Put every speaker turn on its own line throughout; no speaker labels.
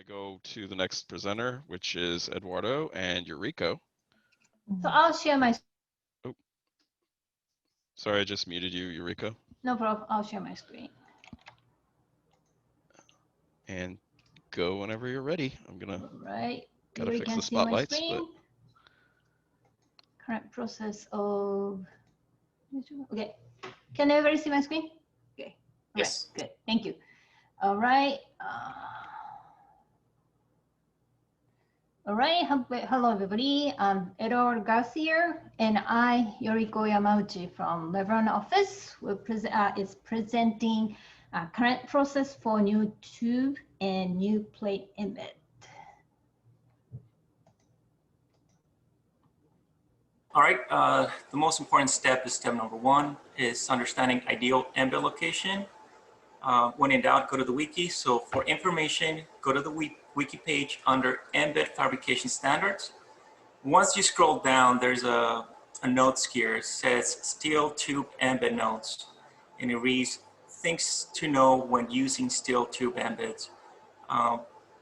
to go to the next presenter, which is Eduardo and Yuriko.
So I'll share my.
Oh, sorry, I just muted you, Yuriko.
No problem. I'll share my screen.
And go whenever you're ready. I'm gonna.
All right.
Gotta fix the
can see my
spotlights,
screen.
but
Current process of. Okay. Can everybody see my screen? Okay. All
Yes.
right. Good. Thank you. All right. All right. Hello, everybody. I'm Eduardo Garcia, and I, Yuriko Yamauchi from Lebanon office, is presenting current process for new tube and new plate embed.
All right, the most important step is step number 1 is understanding ideal embed location. When in doubt, go to the wiki. So for information, go to the wiki page under Embed Fabrication Standards. Once you scroll down, there's a notes here. It says steel tube embed notes. And it reads, things to know when using steel tube embeds.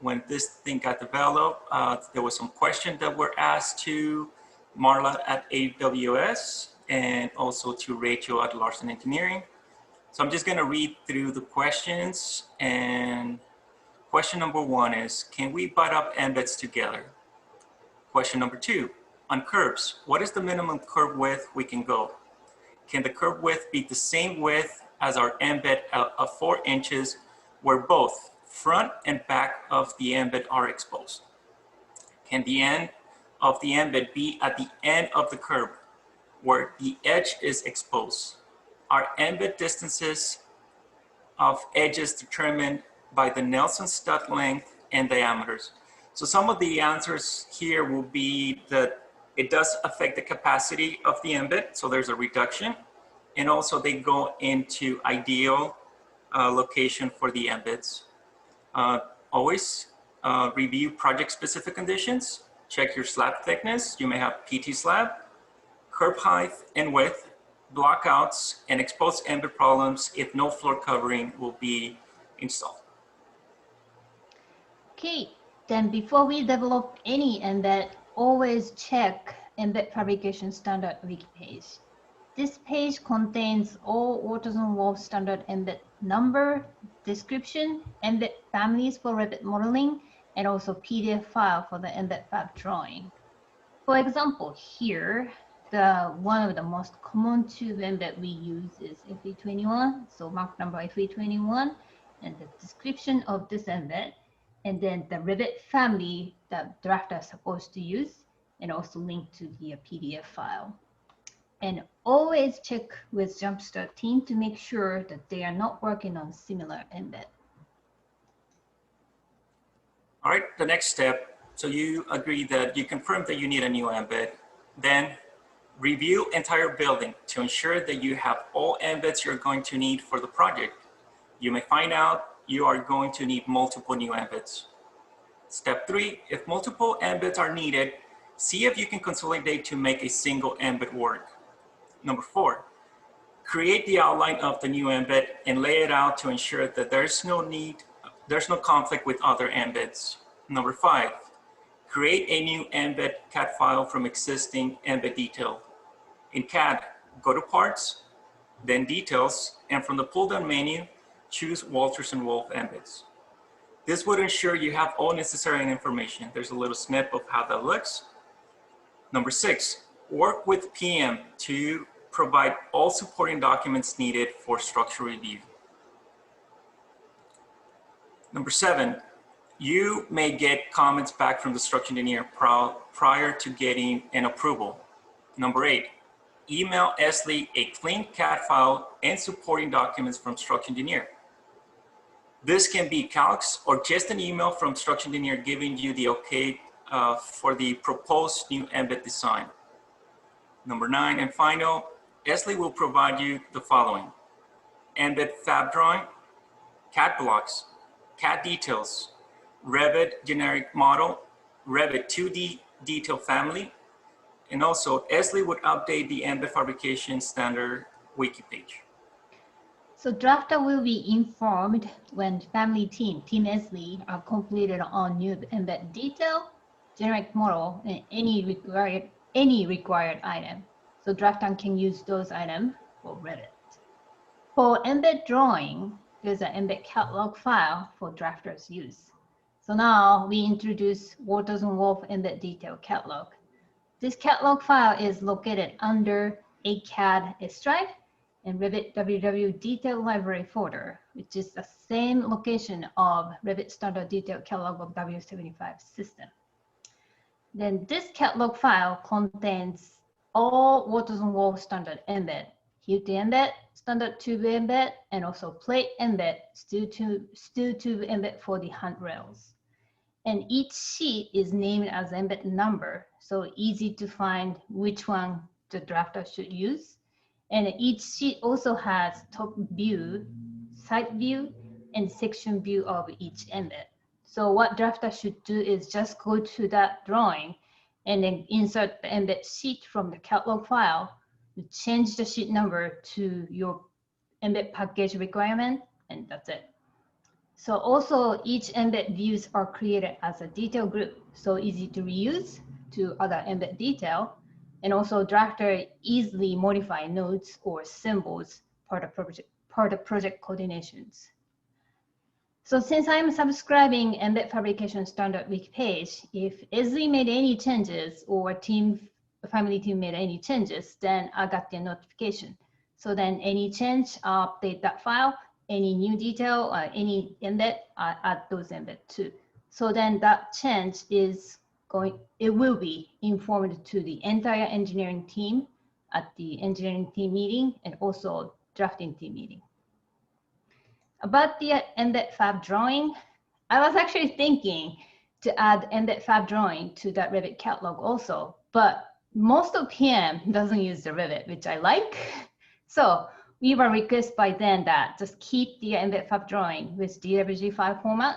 When this thing got developed, there was some questions that were asked to Marla at AWS and also to Rachel at Larson Engineering. So I'm just going to read through the questions. And question number 1 is, can we butt up embeds together? Question number 2, on curves, what is the minimum curve width we can go? Can the curve width be the same width as our embed of 4 inches where both front and back of the embed are exposed? Can the end of the embed be at the end of the curve where the edge is exposed? Are embed distances of edges determined by the Nelson stud length and diameters? So some of the answers here will be that it does affect the capacity of the embed, so there's a reduction. And also they go into ideal location for the embeds. Always review project-specific conditions. Check your slab thickness. You may have PT slab, curb height and width, blockouts, and exposed embed problems if no floor covering will be installed.
Okay, then before we develop any embed, always check Embed Fabrication Standard wiki page. This page contains all AutoZone Walt standard embed number, description, embed families for Revit modeling, and also PDF file for the embed fab drawing. For example, here, one of the most common tube embed we use is FE21, so mark number FE21, and the description of this embed, and then the Revit family that drafter is supposed to use, and also link to the PDF file. And always check with Jumpstart team to make sure that they are not working on similar embed.
All right, the next step. So you agree that you confirm that you need a new embed. Then review entire building to ensure that you have all embeds you're going to need for the project. You may find out you are going to need multiple new embeds. Step 3, if multiple embeds are needed, see if you can consolidate to make a single embed work. Number 4, create the outline of the new embed and lay it out to ensure that there's no conflict with other embeds. Number 5, create a new embed CAD file from existing embed detail. In CAD, go to Parts, then Details, and from the pull-down menu, choose Walters and Wolf embeds. This would ensure you have all necessary information. There's a little snip of how that looks. Number 6, work with PM to provide all supporting documents needed for structural review. Number 7, you may get comments back from the structural engineer prior to getting an approval. Number 8, email Esley a clean CAD file and supporting documents from structural engineer. This can be calcs or just an email from structural engineer giving you the okay for the proposed new embed design. Number 9 and final, Esley will provide you the following: embed fab drawing, CAD blocks, CAD details, Revit generic model, Revit 2D detail family, and also Esley would update the Embed Fabrication Standard wiki page.
So drafter will be informed when family team SLE are completed on new embed detail, generic model, and any required item. So drafter can use those items for Revit. For embed drawing, there's an embed catalog file for drafters use. So now we introduce Waters and Wolf embed detail catalog. This catalog file is located under ACAD S-Drive and Revit WW Detail Library folder, which is the same location of Revit Standard Detail Catalog of W75 system. Then this catalog file contains all Waters and Wolf standard embed, Hilti embed, standard tube embed, and also plate embed, steel tube embed for the handrails. And each sheet is named as embed number, so easy to find which one the drafter should use. And each sheet also has top view, side view, and section view of each embed. So what drafter should do is just go to that drawing and then insert the embed sheet from the catalog file, change the sheet number to your embed package requirement, and that's it. So also each embed views are created as a detail group, so easy to reuse to other embed detail. And also drafter easily modify nodes or symbols part of project coordinations. So since I'm subscribing Embed Fabrication Standard wiki page, if Esli made any changes or family team made any changes, then I got the notification. So then any change, I'll update that file, any new detail, any embed, I add those embed too. So then that change is it will be informed to the entire engineering team at the engineering team meeting and also drafting team meeting. About the embed fab drawing, I was actually thinking to add embed fab drawing to that Revit catalog also, but most of PM doesn't use the Revit, which I like. So we were requested by then that just keep the embed fab drawing with DWG file format.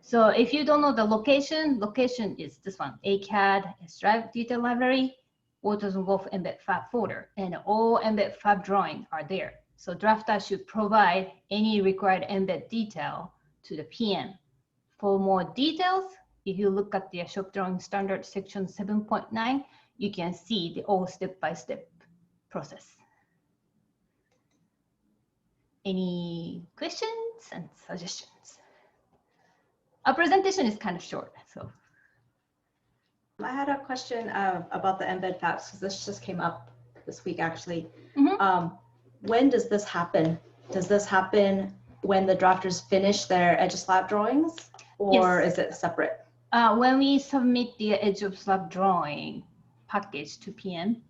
So if you don't know the location is this one, ACAD S-Drive Detail Library, Waters and Wolf Embed Fab folder, and all Embed Fab drawing are there. So drafter should provide any required embed detail to the PM. For more details, if you look at the shop drawing standard section 7.9, you can see the all step-by-step process. Any questions and suggestions? Our presentation is kind of short, so.
I had a question about the embed fabs, because this just came up this week actually. When does this happen? Does this happen when the drafters finish their edge of slab drawings, or
Yes.
is it separate?
When we submit the edge of slab drawing package to PM,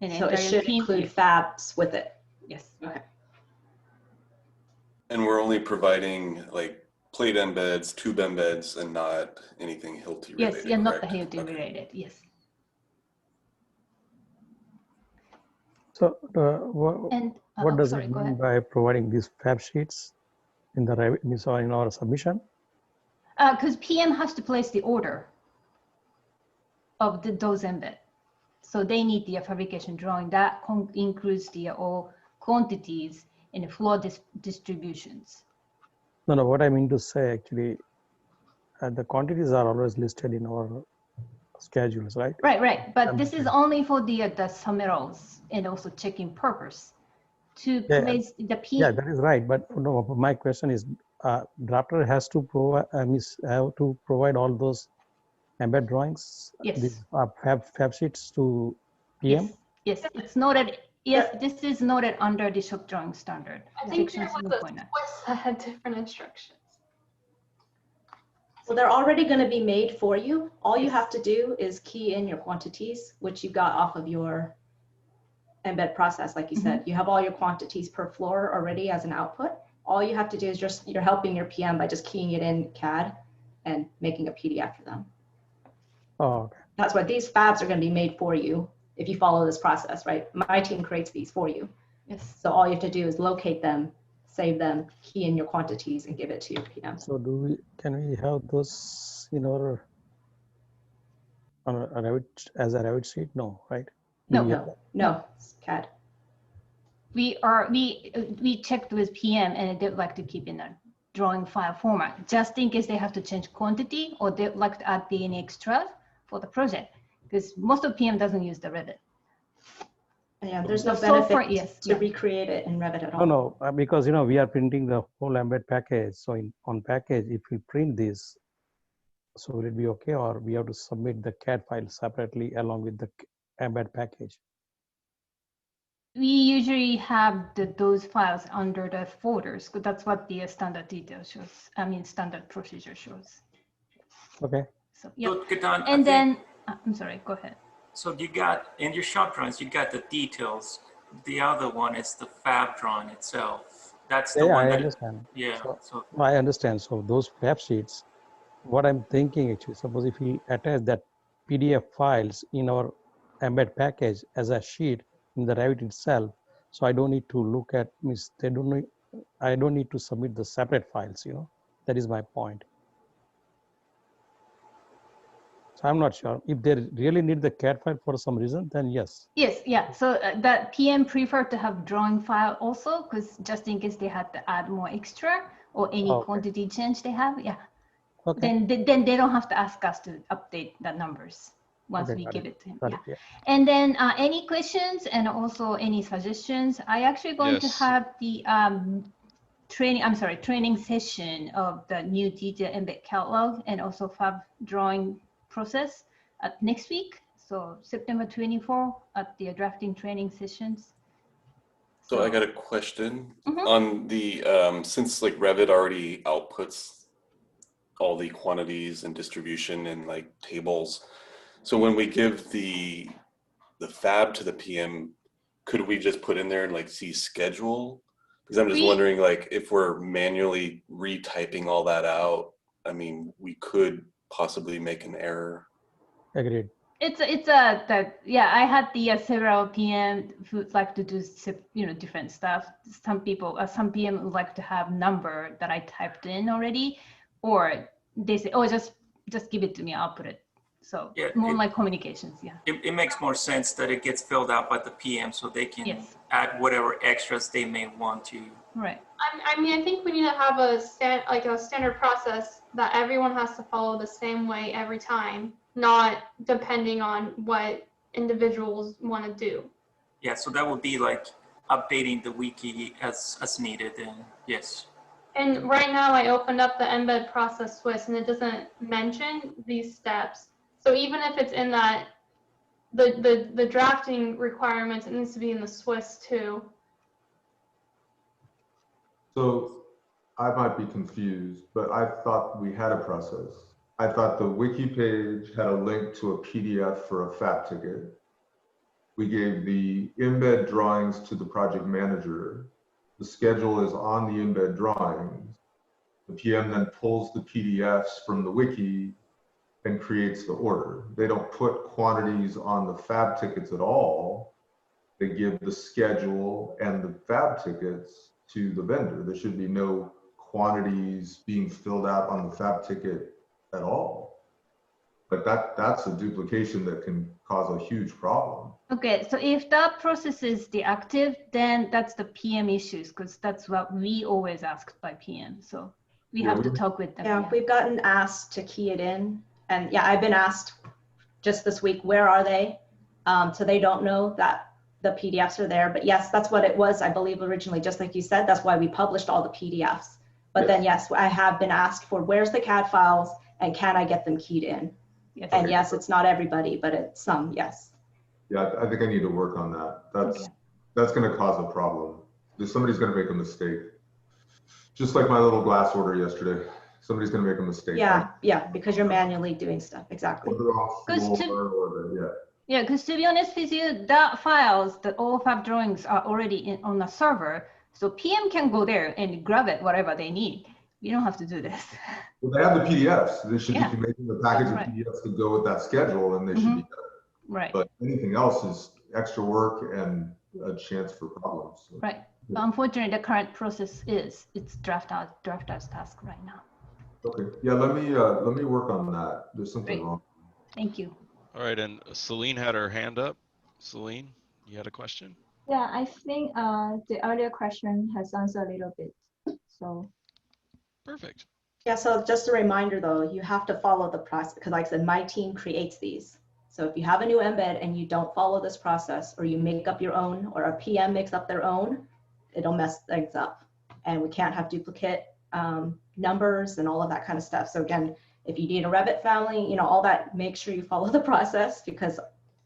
and
So it should
team,
include fabs with it.
yes.
Okay.
And we're only providing like plate embeds, tube embeds, and not anything Hilti related.
Yes, yeah, not the
correct?
Hilti related, yes.
So
And
what does
sorry,
it
go
mean
ahead.
by providing these fab sheets in the Revit, in our submission?
Because PM has to place the order of those embed. So they need the fabrication drawing that includes the all quantities and floor distributions.
No, what I mean to say actually, the quantities are always listed in our schedules, right?
Right. But this is only for the submittals and also checking purpose. To place the PM.
Yeah, that is right. But no, my question is, drafter has to provide have to provide all those embed drawings,
Yes.
these fab sheets to PM.
Yes, it's noted. Yes, this is noted under the shop drawing standard.
I think
section
there was a
7.9.
twist that had different instructions.
So they're already going to be made for you. All you have to do is key in your quantities, which you got off of your embed process. Like you said, you have all your quantities per floor already as an output. All you have to do is you're helping your PM by just keying it in CAD and making a PDF for them.
Oh, okay.
That's why these fabs are going to be made for you if you follow this process, right? My team creates these for you.
Yes.
So all you have to do is locate them, save them, key in your quantities, and give it to your PM.
So can we have those in our on a Revit as a Revit sheet? No, right?
No.
No, it's CAD.
we checked with PM and they'd like to keep in a drawing file format, just in case they have to change quantity or they'd like to add any extras for the project, because most of PM doesn't use the Revit.
Yeah, there's no
So far,
benefit
yes,
to
yeah.
recreate it in Revit at
No,
all.
no, because we are printing the whole embed package. So on package, if we print this, so will it be okay, or we have to submit the CAD file separately along with the embed package?
We usually have those files under the folders, because that's what the standard detail shows. I mean, standard procedure shows.
Okay.
So yeah.
So, Ketan,
And then, I'm sorry, go ahead.
so you got, in your shop drawings, you got the details. The other one is the fab drawing itself. That's the
Yeah,
one
I
that,
understand.
yeah,
So,
so,
no, I understand. So those fab sheets, what I'm thinking actually, suppose if we attach that PDF files in our embed package as a sheet in the Revit itself, so I don't need to look at, I don't need to submit the separate files, that is my point. So I'm not sure if they really need the CAD file for some reason, then yes.
Yes, yeah. So that PM prefer to have drawing file also, because just in case they had to add more extra or any
Okay.
quantity change they have, yeah.
Okay.
Then they don't have to ask us to update the numbers once
Okay,
we
got
give
it.
it to him.
Got
Yeah.
it, yeah.
And then any questions and also any suggestions? I actually going to
Yes.
have the training session of the new detail embed catalog and also fab drawing process at next week. So September 24 at the drafting training sessions.
So I got a question
Mhm.
on the, since like Revit already outputs all the quantities and distribution and like tables. So when we give the fab to the PM, could we just put in there and like see schedule? Because I'm just wondering, like, if we're manually retyping all that out, I mean, we could possibly make an error.
I
Agreed.
had the several PM who would like to do different stuff. Some PM would like to have number that I typed in already, or they say, oh, just give it to me, I'll put it. So
Yeah,
more like communications, yeah.
it makes more sense that it gets filled out by the PM so they can
Yes.
add whatever extras they may want to.
Right.
I mean, I think we need to have a standard process that everyone has to follow the same way every time, not depending on what individuals want to do.
Yeah, so that would be like updating the wiki as needed, and yes.
And right now I opened up the embed process Swiss and it doesn't mention these steps. So even if it's in that, the drafting requirements, it needs to be in the Swiss too.
So I might be confused, but I thought we had a process. I thought the wiki page had a link to a PDF for a FAT ticket. We gave the embed drawings to the project manager. The schedule is on the embed drawings. The PM then pulls the PDFs from the wiki and creates the order. They don't put quantities on the fab tickets at all. They give the schedule and the fab tickets to the vendor. There should be no quantities being filled out on the fab ticket at all. But that's a duplication that can cause a huge problem.
Okay, so if that process is deactive, then that's the PM issues, because that's what we always asked by PM. So we have to talk with them.
Yeah, we've gotten asked to key it in. And yeah, I've been asked just this week, where are they? So they don't know that the PDFs are there. But yes, that's what it was, I believe, originally, just like you said. That's why we published all the PDFs. But then, yes, I have been asked for where's the CAD files and can I get them keyed in?
Yes.
And yes, it's not everybody, but it's some, yes.
Yeah, I think I need to work on that. That's going to cause a problem. Somebody's going to make a mistake. Just like my little glass order yesterday. Somebody's going to make a mistake.
Yeah, because you're manually doing stuff, exactly.
Yeah, because to be honest with you, that files, the all fab drawings are already on the server. So PM can go there and grab it, whatever they need. You don't have to do this.
Well, they have the PDFs. They should be making the package of
right.
PDFs to go with that schedule, and they should be done.
Right.
But anything else is extra work and a chance for problems. So.
Right. But unfortunately, the current process is it's drafter's task right now.
Okay. Yeah. Let me work on that. There's something wrong.
Thank you.
All right, and Celine had her hand up. Celine, you had a question?
Yeah, I think the earlier question has answered a little bit. So
Perfect.
Yeah, so just a reminder though, you have to follow the process because like I said, my team creates these. So if you have a new embed and you don't follow this process or you make up your own or a PM makes up their own, it'll mess things up. And we can't have duplicate numbers and all of that kind of stuff. So again, if you need a Revit family, you know, all that, make sure you follow the process because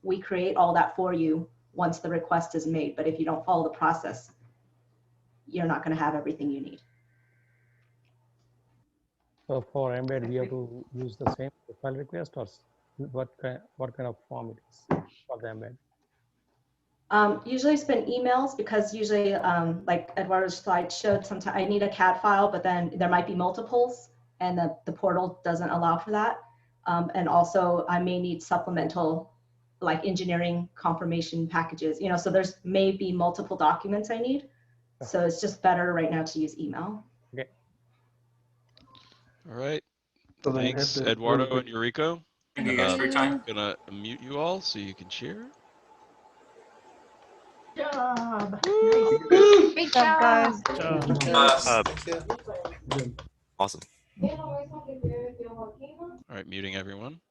we create all that for you once the request is made. But if you don't follow the process, you're not going to have everything you need.
So for embed, we have to use the same file request, or what kind of form it is for the embed?
Usually it's been emails because usually like Eduardo's slide showed, sometimes I need a CAD file, but then there might be multiples and the portal doesn't allow for that. And also I may need supplemental like engineering confirmation packages, you know, so there's maybe multiple documents I need. So it's just better right now to use email.
Okay.
All right.
So then
Thanks,
have to
Eduardo
really
and Eureka.
Thank you guys for your time.
Gonna mute you all so you can cheer.
job.
Great job, guys.
Thank you.
Jim.
Awesome.
All right, muting everyone.